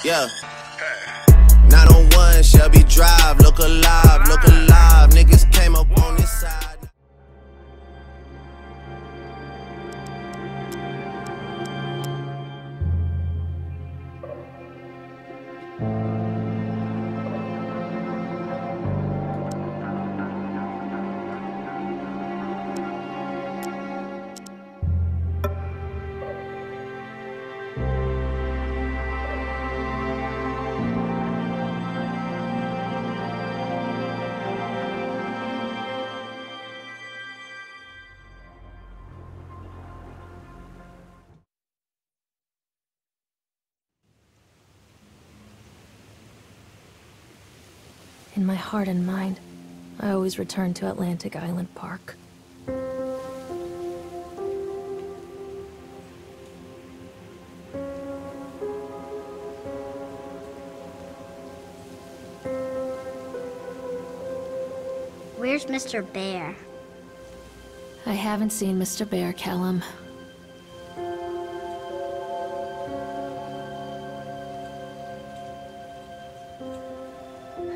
Yeah. 901 Shelby Drive, look alive, niggas came up on this side. In my heart and mind, I always return to Atlantic Island Park. Where's Mr. Bear? I haven't seen Mr. Bear, Callum.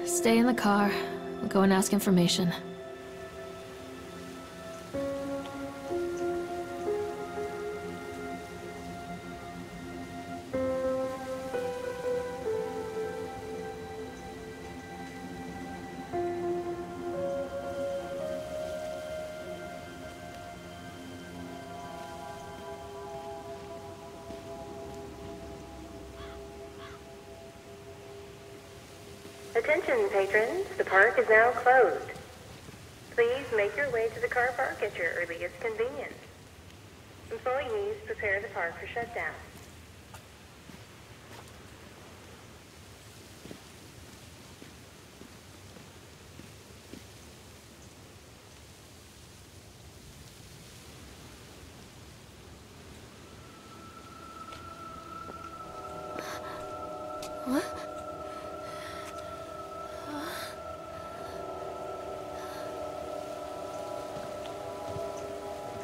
Stay in the car. I'll go and ask information. Attention, patrons. The park is now closed. Please make your way to the car park at your earliest convenience. Employees prepare the park for shutdown. What?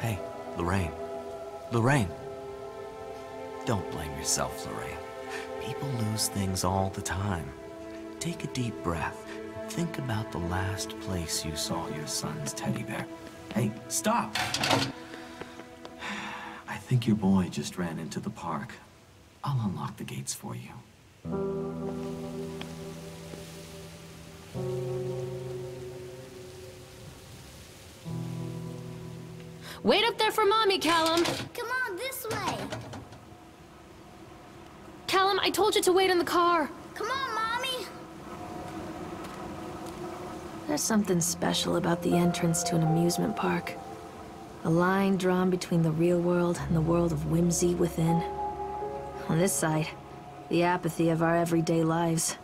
Hey, Lorraine. Lorraine! Don't blame yourself, Lorraine. People lose things all the time. Take a deep breath and think about the last place you saw your son's teddy bear. Hey, stop! I think your boy just ran into the park. I'll unlock the gates for you. Wait up there for Mommy, Callum! Come on, this way! Callum, I told you to wait in the car! Come on, Mommy! There's something special about the entrance to an amusement park. A line drawn between the real world and the world of whimsy within. On this side, the apathy of our everyday lives.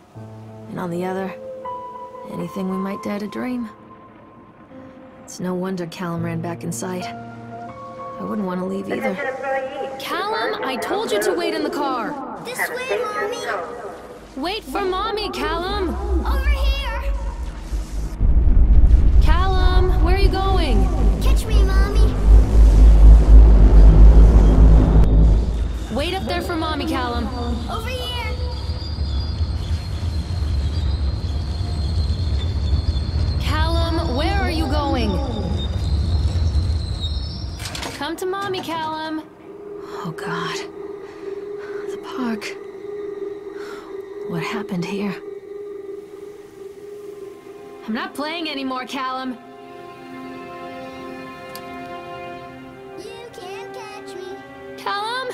And on the other, anything we might dare to dream. It's no wonder Callum ran back inside. I wouldn't want to leave either. Callum, I told you to wait in the car! This way, Mommy! Wait for Mommy, Callum! Over here! Callum, where are you going? Catch me, Mommy! Wait up there for Mommy, Callum. Over here! Callum, where are you going? Come to Mommy, Callum. Oh, God. The park. What happened here? I'm not playing anymore, Callum. You can't catch me. Callum?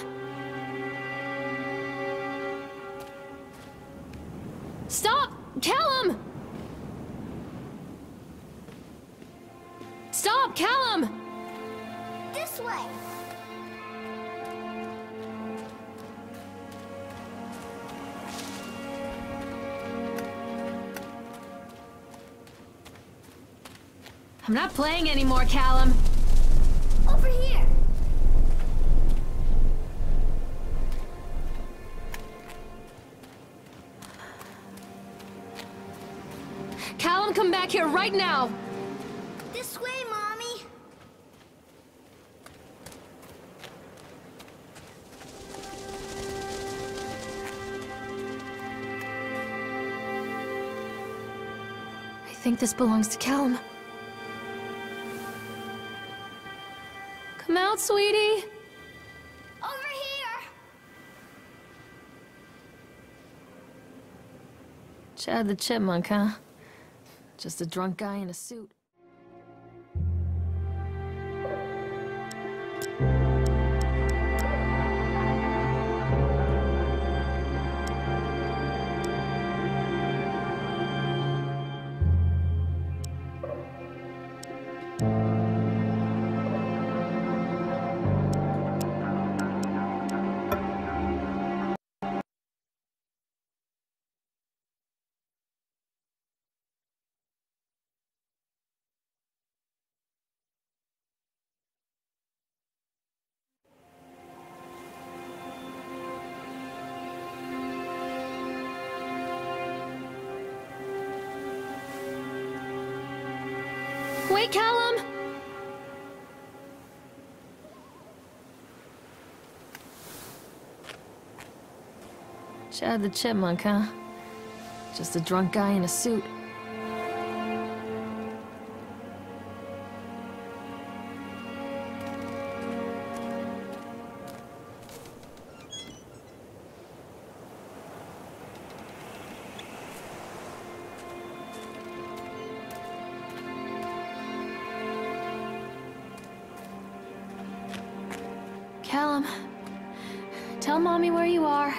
Stop! Callum! Stop, Callum! This way! I'm not playing anymore, Callum. Over here! Callum, come back here right now! This way, Mommy! think this belongs to Callum. Come out, sweetie! Over here! Chad the Chipmunk, huh? Just a drunk guy in a suit. Wait, Callum! Chad the Chipmunk, huh? Just a drunk guy in a suit. Callum, tell Mommy where you are.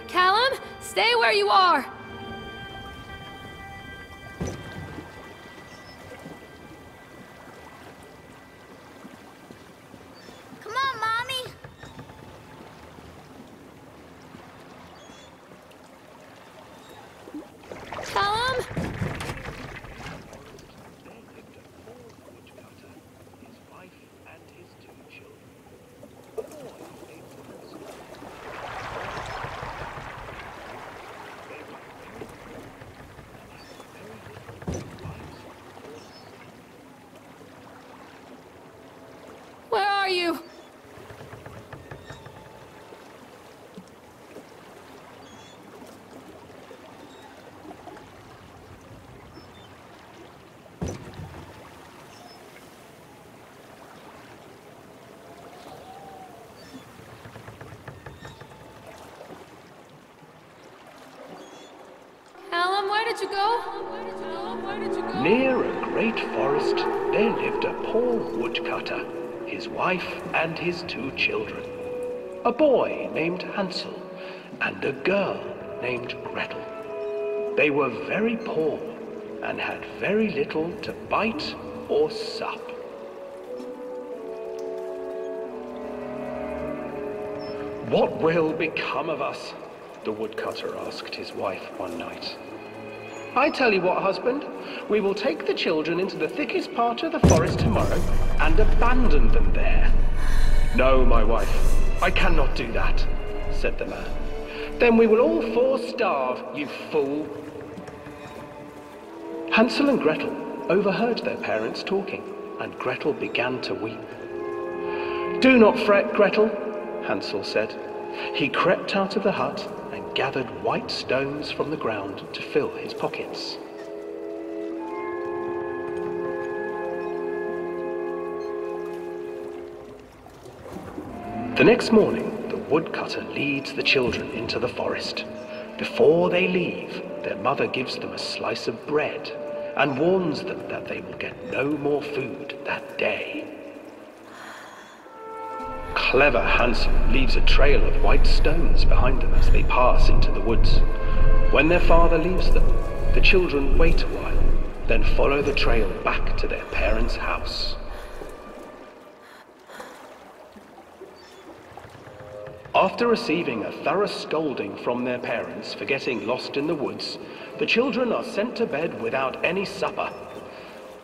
Callum, stay where you are! Come on, Mommy! Callum! Where are you? Callum, where did you go? Where did you go? Near a great forest, there lived a poor woodcutter, his wife and his 2 children. A boy named Hansel and a girl named Gretel. They were very poor and had very little to bite or sup. "What will become of us?" the woodcutter asked his wife one night. "I tell you what, husband, we will take the children into the thickest part of the forest tomorrow and abandon them there." "No, my wife, I cannot do that," said the man. "Then we will all 4 starve, you fool." Hansel and Gretel overheard their parents talking, and Gretel began to weep. "Do not fret, Gretel," Hansel said. He crept out of the hut and gathered white stones from the ground to fill his pockets. The next morning, the woodcutter leads the children into the forest. Before they leave, their mother gives them a slice of bread and warns them that they will get no more food that day. Clever Hansel leaves a trail of white stones behind them as they pass into the woods. When their father leaves them, the children wait a while, then follow the trail back to their parents' house. After receiving a thorough scolding from their parents for getting lost in the woods, the children are sent to bed without any supper.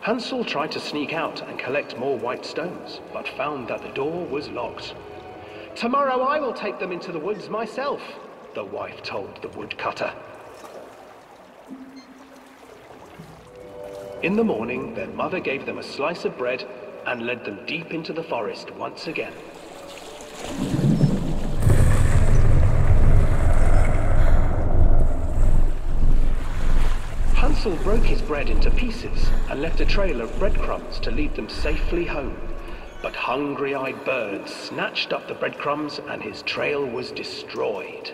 Hansel tried to sneak out and collect more white stones, but found that the door was locked. "Tomorrow I will take them into the woods myself," the wife told the woodcutter. In the morning, their mother gave them a slice of bread and led them deep into the forest once again. Hansel broke his bread into pieces and left a trail of breadcrumbs to lead them safely home. But hungry-eyed birds snatched up the breadcrumbs and his trail was destroyed.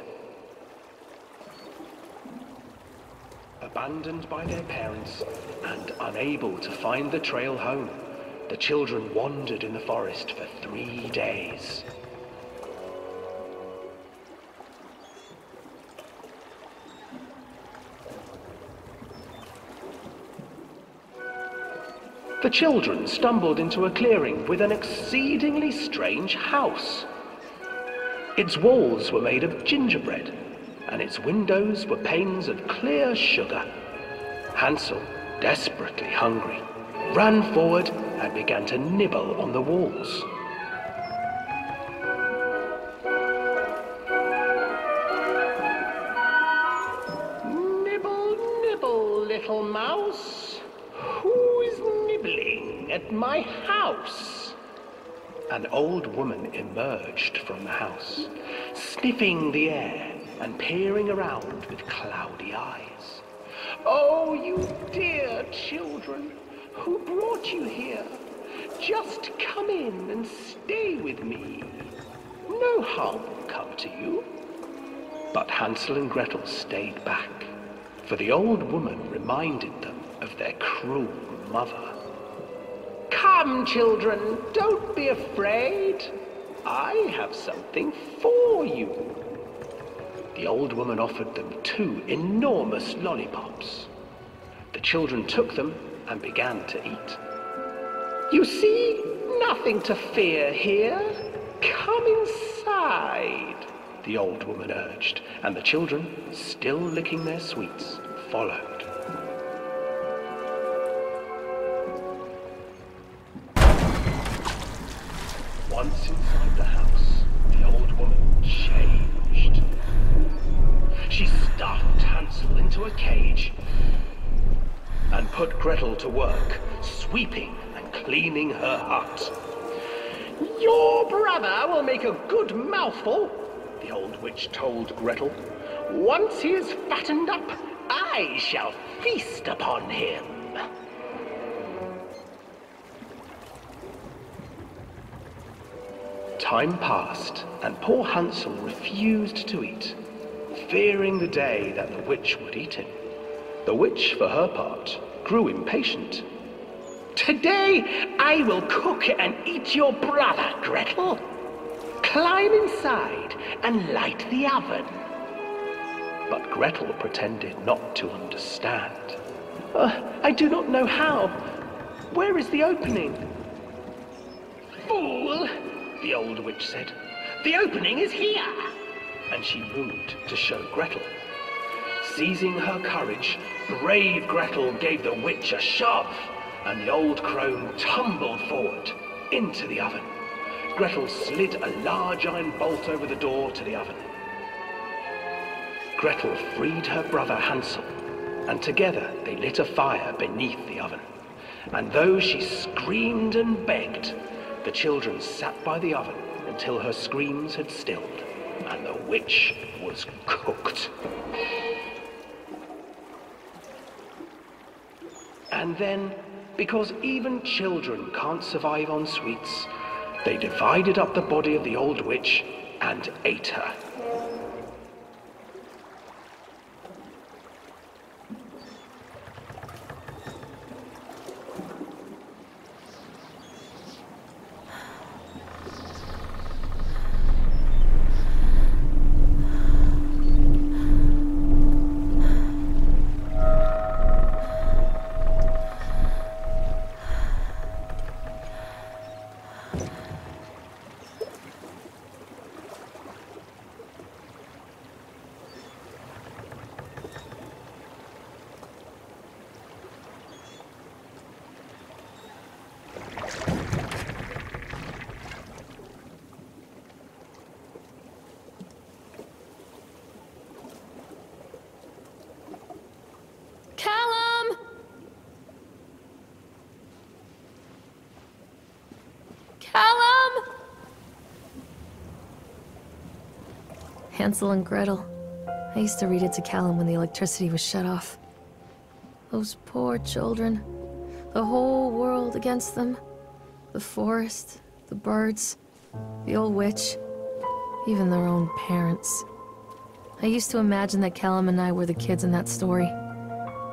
Abandoned by their parents and unable to find the trail home, the children wandered in the forest for 3 days. The children stumbled into a clearing with an exceedingly strange house. Its walls were made of gingerbread, and its windows were panes of clear sugar. Hansel, desperately hungry, ran forward and began to nibble on the walls. "Nibble, nibble, little mouse. Who is nibbling at my house?" An old woman emerged from the house, sniffing the air and peering around with cloudy eyes. "Oh, you dear children, who brought you here? Just come in and stay with me. No harm will come to you." But Hansel and Gretel stayed back, for the old woman reminded them of their cruel mother. "Come, children, don't be afraid. I have something for you." The old woman offered them 2 enormous lollipops. The children took them and began to eat. "You see, nothing to fear here. Come inside," the old woman urged, and the children, still licking their sweets, followed. Once inside the house, the old woman changed. She stuffed Hansel into a cage and put Gretel to work, sweeping and cleaning her hut. "Your brother will make a good mouthful," the old witch told Gretel. "Once he is fattened up, I shall feast upon him." Time passed, and poor Hansel refused to eat, fearing the day that the witch would eat him. The witch, for her part, grew impatient. "Today I will cook and eat your brother, Gretel. Climb inside and light the oven." But Gretel pretended not to understand. I do not know how. Where is the opening?" "Fool," the old witch said. "The opening is here." And she moved to show Gretel. Seizing her courage, brave Gretel gave the witch a shove, and the old crone tumbled forward into the oven. Gretel slid a large iron bolt over the door to the oven. Gretel freed her brother Hansel, and together they lit a fire beneath the oven. And though she screamed and begged, the children sat by the oven until her screams had stilled, and the witch was cooked. And then, because even children can't survive on sweets, they divided up the body of the old witch and ate her. Hansel and Gretel. I used to read it to Callum when the electricity was shut off. Those poor children. The whole world against them. The forest, the birds, the old witch, even their own parents. I used to imagine that Callum and I were the kids in that story.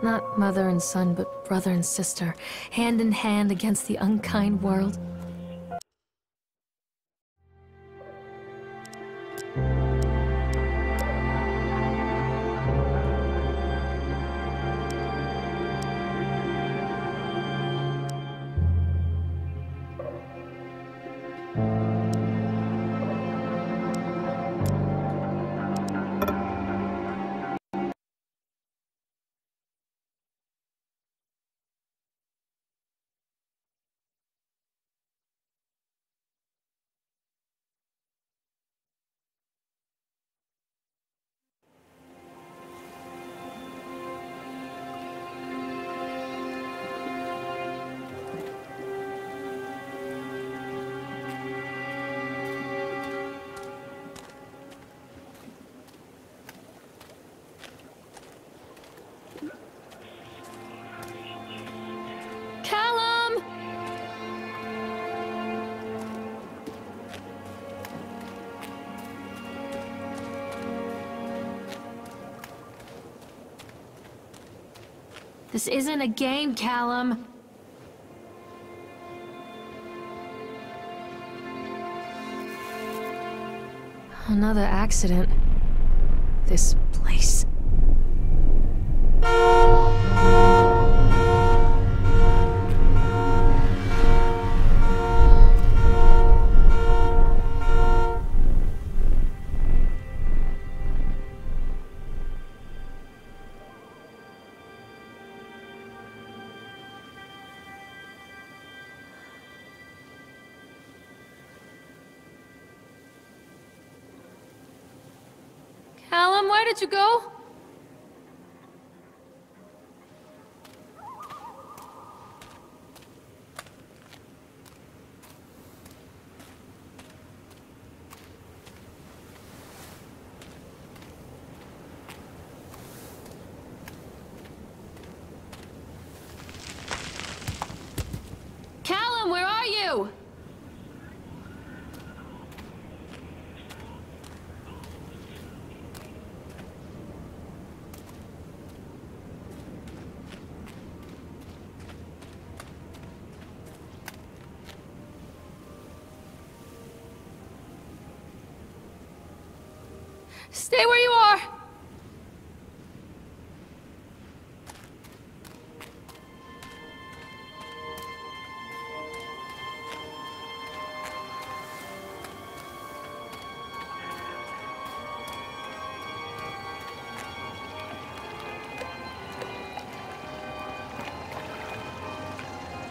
Not mother and son, but brother and sister, hand in hand against the unkind world. Callum! This isn't a game, Callum. Another accident. This place. Callum, where did you go? Callum, where are you? Stay where you are!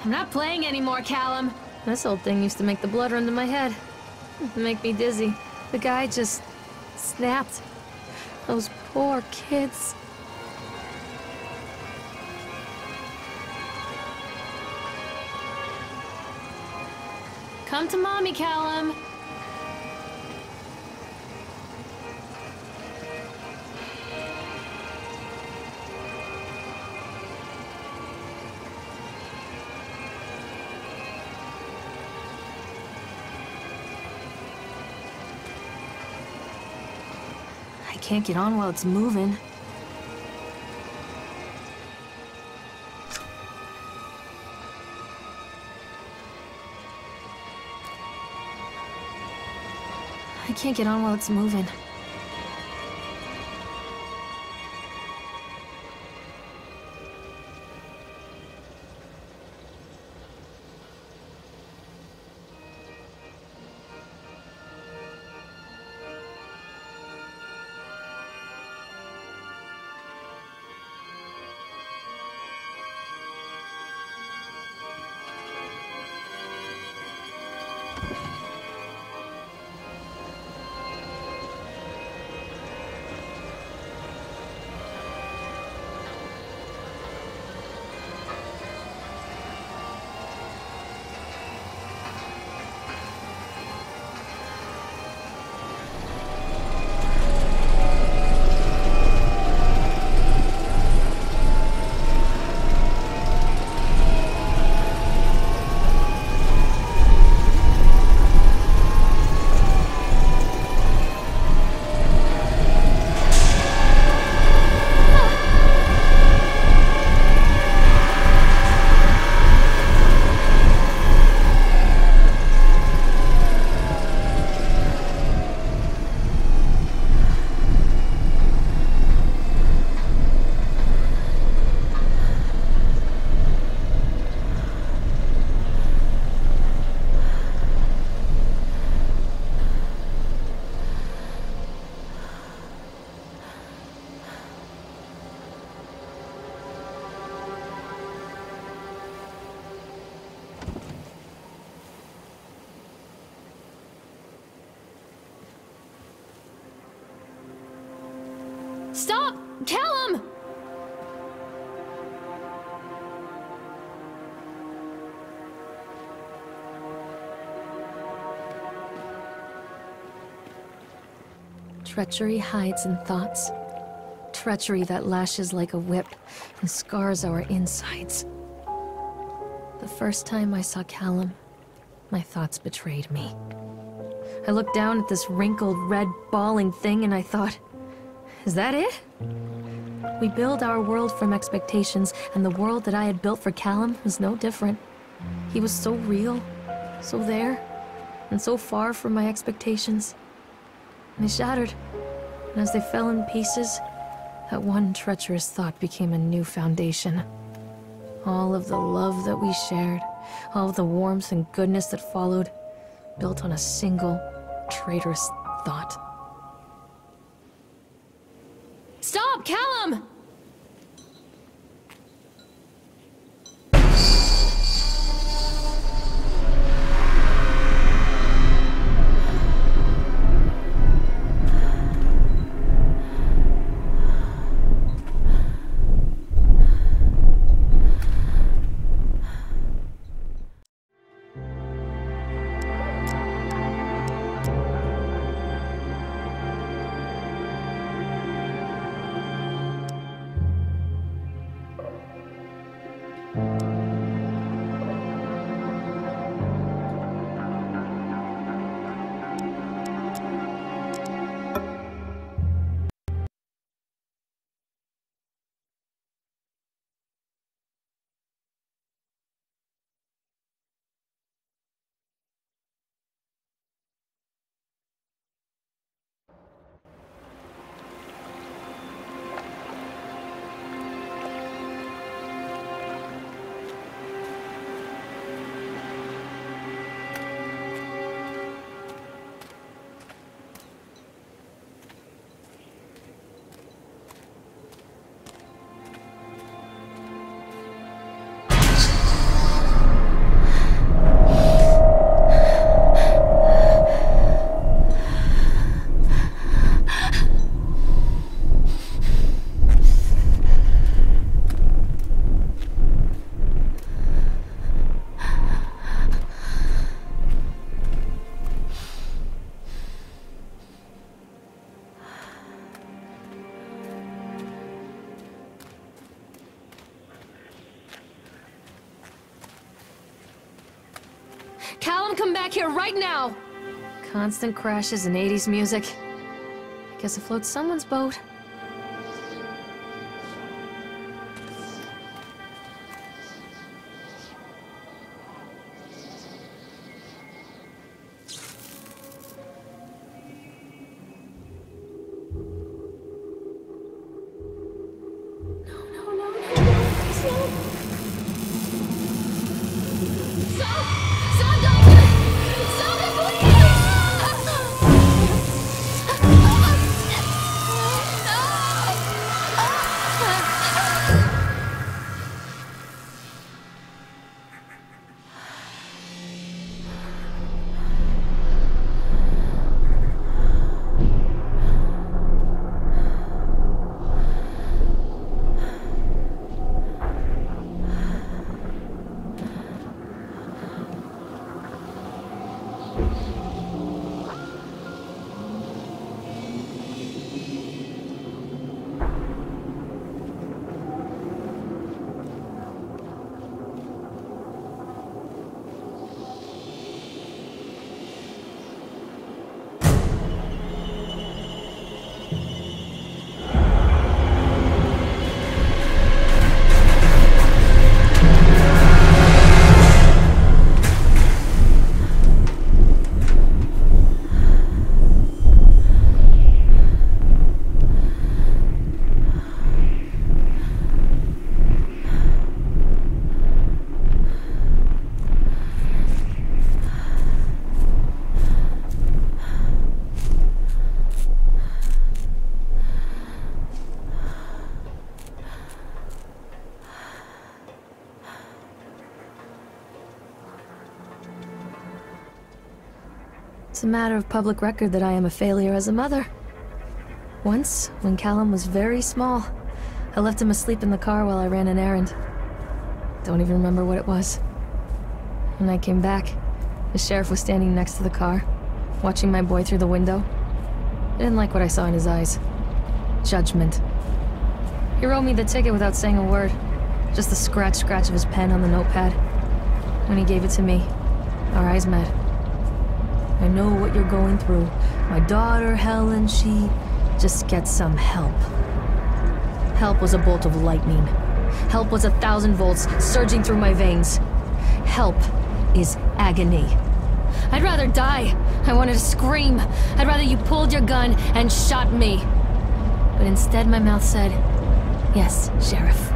I'm not playing anymore, Callum. This old thing used to make the blood run to my head. Make me dizzy. The guy just snapped. Those poor kids. Come to mommy, Callum. I can't get on while it's moving. I can't get on while it's moving. treachery hides in thoughts. Treachery that lashes like a whip and scars our insides. The first time I saw Callum, my thoughts betrayed me. I looked down at this wrinkled, red, bawling thing and I thought, is that it? We build our world from expectations, and the world that I had built for Callum was no different. He was so real, so there, and so far from my expectations. And they shattered, and as they fell in pieces, that one treacherous thought became a new foundation. All of the love that we shared, all of the warmth and goodness that followed, built on a single, traitorous thought. Stop, Callum! Callum, come back here right now! Constant crashes and 80s music. I guess it floats someone's boat. It's a matter of public record that I am a failure as a mother. Once, when Callum was very small, I left him asleep in the car while I ran an errand. Don't even remember what it was. When I came back, the sheriff was standing next to the car, watching my boy through the window. didn't like what I saw in his eyes. Judgment. He wrote me the ticket without saying a word. Just the scratch of his pen on the notepad. When he gave it to me, our eyes met. I know what you're going through. My daughter, Helen, she just gets some help. Help was a bolt of lightning. Help was 1,000 volts surging through my veins. Help is agony. I'd rather die. I wanted to scream. I'd rather you pulled your gun and shot me. But instead my mouth said, yes, Sheriff.